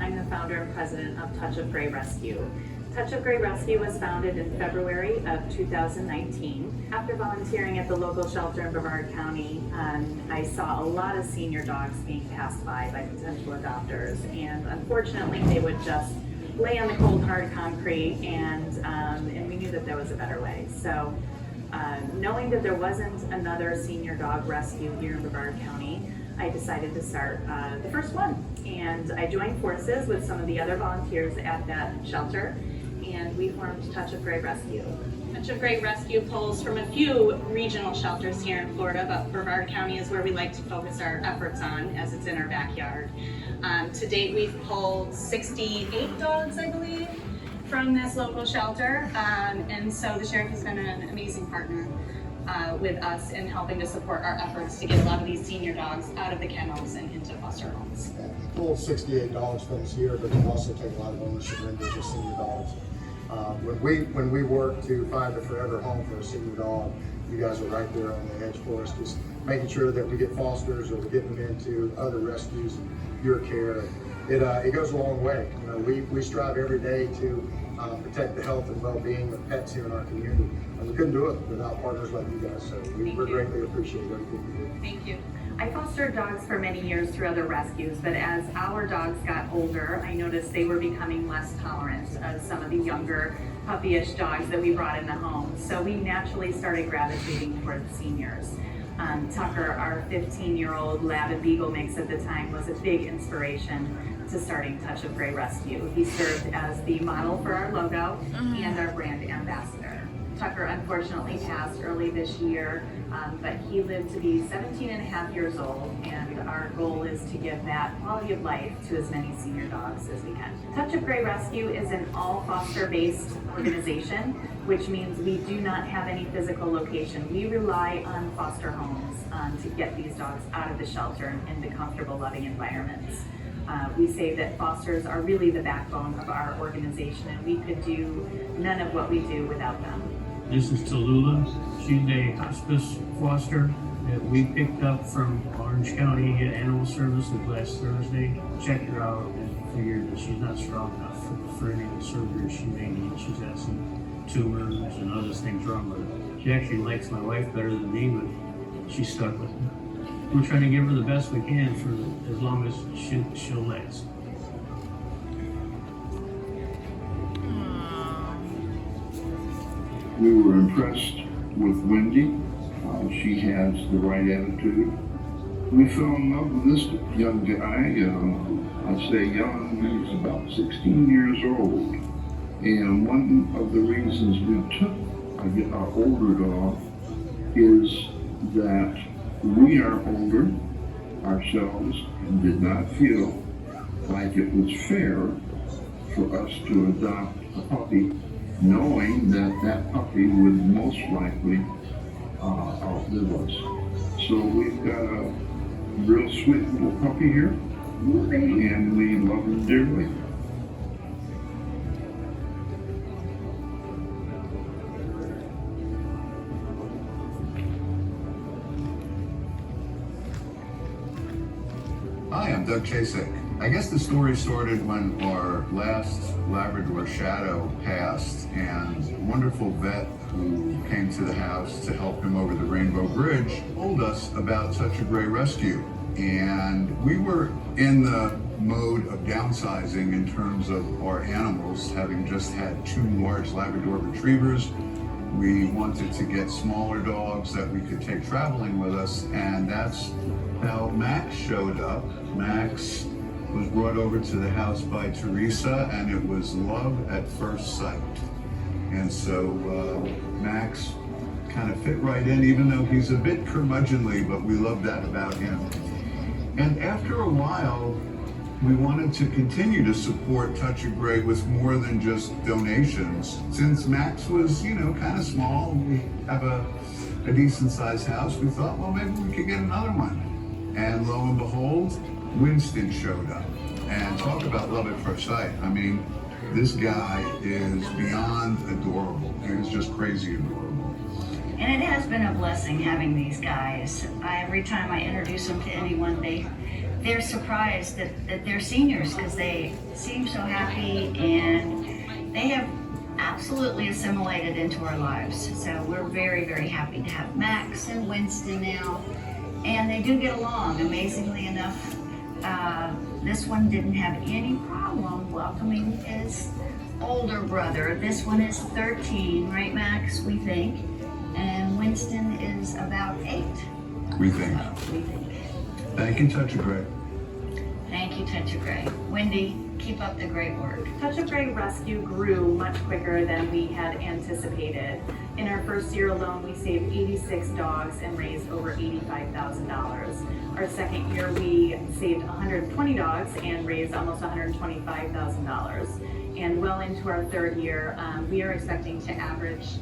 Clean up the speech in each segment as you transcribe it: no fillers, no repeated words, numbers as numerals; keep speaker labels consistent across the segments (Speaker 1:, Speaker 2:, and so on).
Speaker 1: I'm the founder and president of Touch of Gray Rescue. Touch of Gray Rescue was founded in February of 2019. After volunteering at the local shelter in Brevard County, I saw a lot of senior dogs being passed by potential adopters, and unfortunately they would just lay on the cold hard concrete, and we knew that there was a better way. So knowing that there wasn't another senior dog rescue here in Brevard County, I decided to start the first one. And I joined forces with some of the other volunteers at that shelter, and we formed Touch of Gray Rescue. Touch of Gray Rescue pulls from a few regional shelters here in Florida, but Brevard County is where we like to focus our efforts on, as it's in our backyard. To date, we've pulled 68 dogs, I believe, from this local shelter, and so the sheriff has been an amazing partner with us in helping to support our efforts to get a lot of these senior dogs out of the kennels and into foster homes.
Speaker 2: We pulled 68 dogs from this year, but we also take a lot of ownership in those senior dogs. When we work to find a forever home for a senior dog, you guys are right there on the edge for us, just making sure that we get fosters or we're getting them into other rescues and your care. It goes a long way. You know, we strive every day to protect the health and well-being of pets here in our community, and we couldn't do it without partners like you guys. So we greatly appreciate everything you do.
Speaker 1: Thank you. I fostered dogs for many years through other rescues, but as our dogs got older, I noticed they were becoming less tolerant of some of the younger puppyish dogs that we brought in the home. So we naturally started gravitating towards seniors. Tucker, our 15-year-old lab and beagle mix at the time, was a big inspiration to starting Touch of Gray Rescue. He served as the model for our logo and our brand ambassador. Tucker unfortunately passed early this year, but he lived to be 17 and a half years old, and our goal is to give that quality of life to as many senior dogs as we can. Touch of Gray Rescue is an all foster-based organization, which means we do not have any physical location. We rely on foster homes to get these dogs out of the shelter and into comfortable, loving environments. We say that fosters are really the backbone of our organization, and we could do none of what we do without them.
Speaker 3: This is Tallulah. She's a hospice foster that we picked up from Orange County Animal Services last Thursday. Checked her out and figured that she's not strong enough for any of the surgery she may need. She's got some tumors and other things wrong with her. She actually likes my wife better than me, but she's stuck with me. We're trying to give her the best we can for as long as she'll last.
Speaker 4: We were impressed with Wendy. She has the right attitude. We fell in love with this young guy. I say young, he's about 16 years old. And one of the reasons we took our older dog is that we are older ourselves and did not feel like it was fair for us to adopt a puppy, knowing that that puppy would most likely outlive us. So we've got a real sweet little puppy here, and we love him dearly.
Speaker 5: Hi, I'm Doug Chasek. I guess the story started when our last Labrador Shadow passed, and a wonderful vet who came to the house to help him over the Rainbow Bridge told us about Touch of Gray Rescue. And we were in the mode of downsizing in terms of our animals, having just had 2 large Labrador Retrievers. We wanted to get smaller dogs that we could take traveling with us, and that's how Max showed up. Max was brought over to the house by Teresa, and it was love at first sight. And so Max kind of fit right in, even though he's a bit curmudgeonly, but we love that about him. And after a while, we wanted to continue to support Touch of Grey with more than just donations. Since Max was, kind of small, we have a decent sized house, we thought, well, maybe we could get another one. And lo and behold, Winston showed up. And talk about love at first sight. I mean, this guy is beyond adorable. He's just crazy adorable.
Speaker 6: And it has been a blessing having these guys. Every time I introduce them to anyone, they're surprised that they're seniors because they seem so happy and they have absolutely assimilated into our lives. So we're very, very happy to have Max and Winston now. And they do get along, amazingly enough. This one didn't have any problem welcoming his older brother. This one is 13, right, Max, we think. And Winston is about 8.
Speaker 5: We think.
Speaker 6: We think.
Speaker 5: Thank you, Touch of Grey.
Speaker 6: Thank you, Touch of Grey. Wendy, keep up the great work.
Speaker 1: Touch of Grey Rescue grew much quicker than we had anticipated. In our first year alone, we saved 86 dogs and raised over $85,000. Our second year, we saved 120 dogs and raised almost $125,000. And well into our third year, we are expecting to average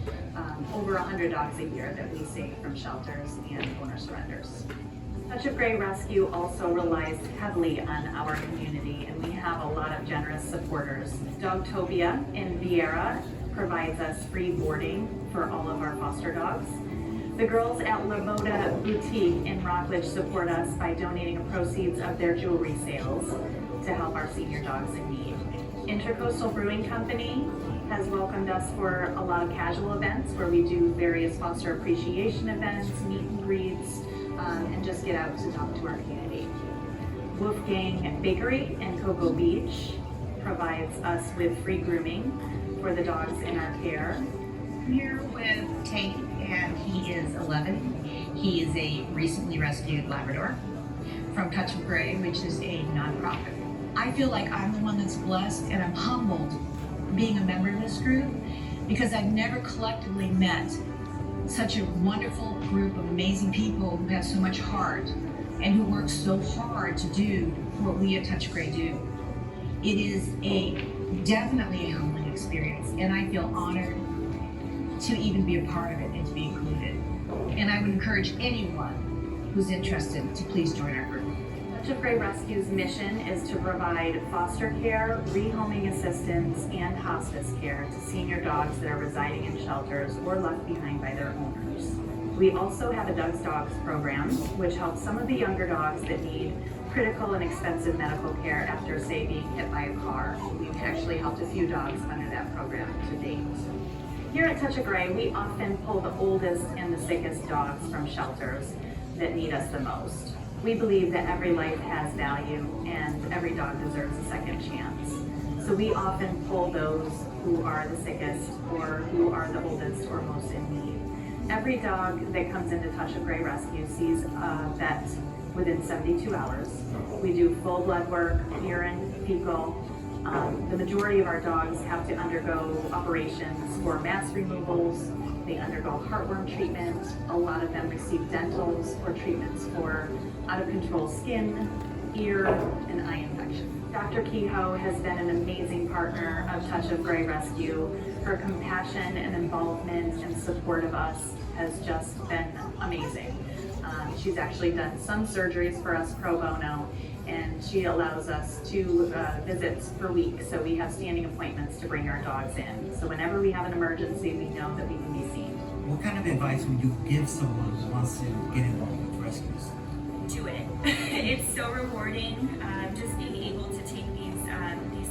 Speaker 1: over 100 dogs a year that we save from shelters and owner surrenders. Touch of Grey Rescue also relies heavily on our community, and we have a lot of generous supporters. Dogtopia in Vieira provides us free boarding for all of our foster dogs. The girls at La Moda Boutique in Rockledge support us by donating the proceeds of their jewelry sales to help our senior dogs in need. Intercoastal Brewing Company has welcomed us for a lot of casual events where we do various foster appreciation events, meet and greets, and just get out to talk to our community. Wolfgang Bakery in Cocoa Beach provides us with free grooming for the dogs in our care.
Speaker 7: I'm here with Tate, and he is 11. He is a recently rescued Labrador from Touch of Grey, which is a nonprofit. I feel like I'm the one that's blessed, and I'm humbled being a member of this group because I've never collectively met such a wonderful group of amazing people who have so much heart and who work so hard to do what we at Touch of Grey do. It is definitely a humbling experience, and I feel honored to even be a part of it and to be included. And I would encourage anyone who's interested to please join our group.
Speaker 1: Touch of Grey Rescue's mission is to provide foster care, rehoming assistance, and hospice care to senior dogs that are residing in shelters or left behind by their owners. We also have a Doug's Dogs program, which helps some of the younger dogs that need critical and expensive medical care after, say, being hit by a car. We've actually helped a few dogs under that program to date. Here at Touch of Grey, we often pull the oldest and the sickest dogs from shelters that need us the most. We believe that every life has value and every dog deserves a second chance. So we often pull those who are the sickest or who are the oldest or most in need. Every dog that comes into Touch of Grey Rescue sees a vet within 72 hours. We do full blood work, urine, fecal. The majority of our dogs have to undergo operations for mass removals. They undergo heartworm treatment. A lot of them receive dentals or treatments for out-of-control skin, ear, and eye infection. Dr. Kehoe has been an amazing partner of Touch of Grey Rescue. Her compassion and involvement and support of us has just been amazing. She's actually done some surgeries for us pro bono, and she allows us to visits per week, so we have standing appointments to bring our dogs in. So whenever we have an emergency, we know that we can be seen.
Speaker 8: What kind of advice would you give someone who wants to get involved with rescues?
Speaker 9: Do it. It's so rewarding, just being able to take these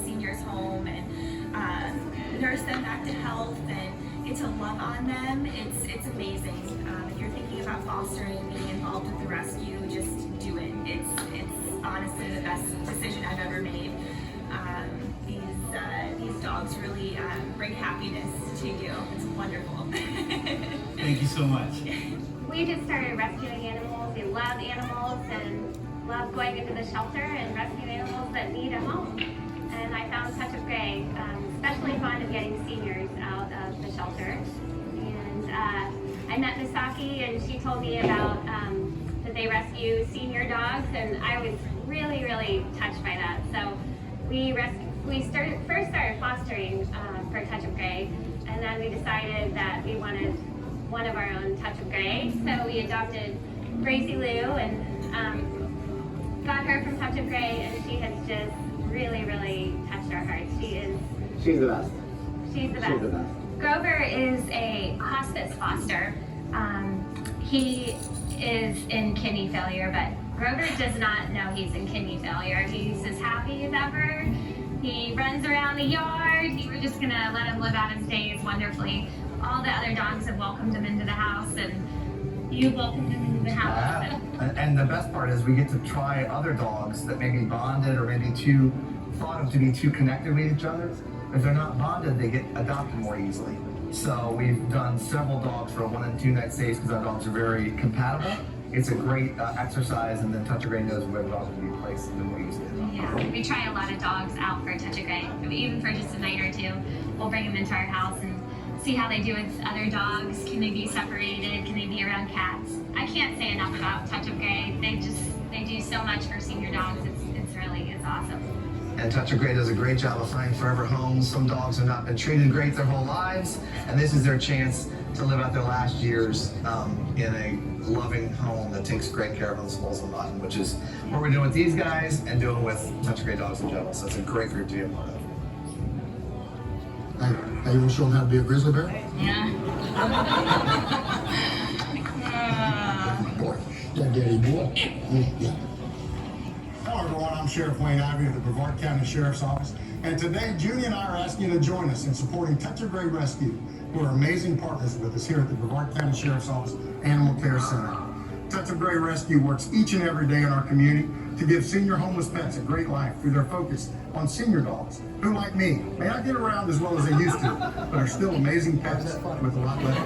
Speaker 9: seniors home and nurse them back to health and get to love on them. It's amazing. If you're thinking about fostering, being involved with the rescue, just do it. It's honestly the best decision I've ever made. These dogs really bring happiness to you. It's wonderful.
Speaker 8: Thank you so much.
Speaker 10: We just started rescuing animals. We love animals and love going into the shelter and rescuing animals that need a home. And I found Touch of Grey especially fond of getting seniors out of the shelter. And I met Misaki, and she told me about the they rescue senior dogs, and I was really, really touched by that. So we first started fostering for Touch of Grey, and then we decided that we wanted one of our own Touch of Grey. So we adopted Gracie Lou and got her from Touch of Grey, and she has just really, really touched our hearts.
Speaker 11: She's the best.
Speaker 10: She's the best.
Speaker 11: She's the best.
Speaker 10: Grover is a hospice foster. He is in kidney failure, but Grover does not know he's in kidney failure. He's as happy as ever. He runs around the yard. We're just gonna let him live out his days wonderfully. All the other dogs have welcomed him into the house, and you welcomed him into the house.
Speaker 11: And the best part is we get to try other dogs that may be bonded or maybe thought of to be too connected with each other. If they're not bonded, they get adopted more easily. So we've done several dogs for 1 and 2 night stays because our dogs are very compatible. It's a great exercise, and then Touch of Grey knows where the dogs will be placed and then we'll use it.
Speaker 10: Yeah, we try a lot of dogs out for Touch of Grey, even for just a night or two. We'll bring them into our house and see how they do with other dogs. Can they be separated? Can they be around cats? I can't say enough about Touch of Grey. They do so much for senior dogs. It's awesome.
Speaker 11: And Touch of Grey does a great job of finding forever homes. Some dogs have not been treated great their whole lives, and this is their chance to live out their last years in a loving home that takes great care of them, souls and body, which is what we're doing with these guys and doing with Touch of Grey dogs in general. So it's a great group to be a part of.
Speaker 2: Hey, you want to show them how to be a grizzly bear?
Speaker 10: Yeah.
Speaker 2: Boy, that daddy boy. Yeah. Hello everyone, I'm Sheriff Wayne Ivey of the Brevard County Sheriff's Office, and today Judy and I are asking you to join us in supporting Touch of Grey Rescue, who are amazing partners with us here at the Brevard County Sheriff's Office Animal Care Center. Touch of Grey Rescue works each and every day in our community to give senior homeless pets a great life through their focus on senior dogs, who, like me, may not get around as well as they used to, but are still amazing pets with a lot left to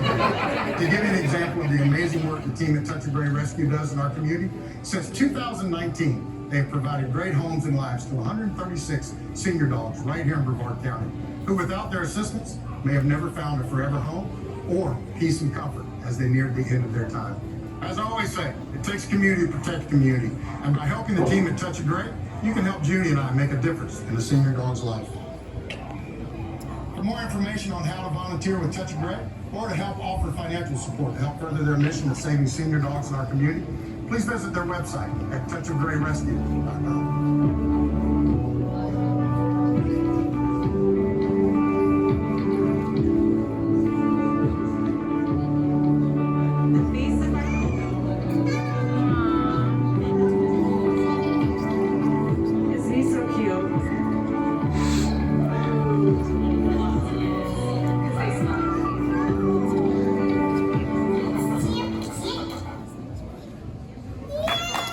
Speaker 2: do. To give you an example of the amazing work the team at Touch of Grey Rescue does in our community, since 2019, they have provided great homes and lives to 136 senior dogs right here in Brevard County, who without their assistance may have never found a forever home or peace and comfort as they neared the end of their time. As I always say, it takes community to protect community, and by helping the team at Touch of Grey, you can help Judy and I make a difference in a senior dog's life. For more information on how to volunteer with Touch of Grey, or to help offer financial support to help further their mission of saving senior dogs in our community, please visit their website at touchofgreyrescue.com.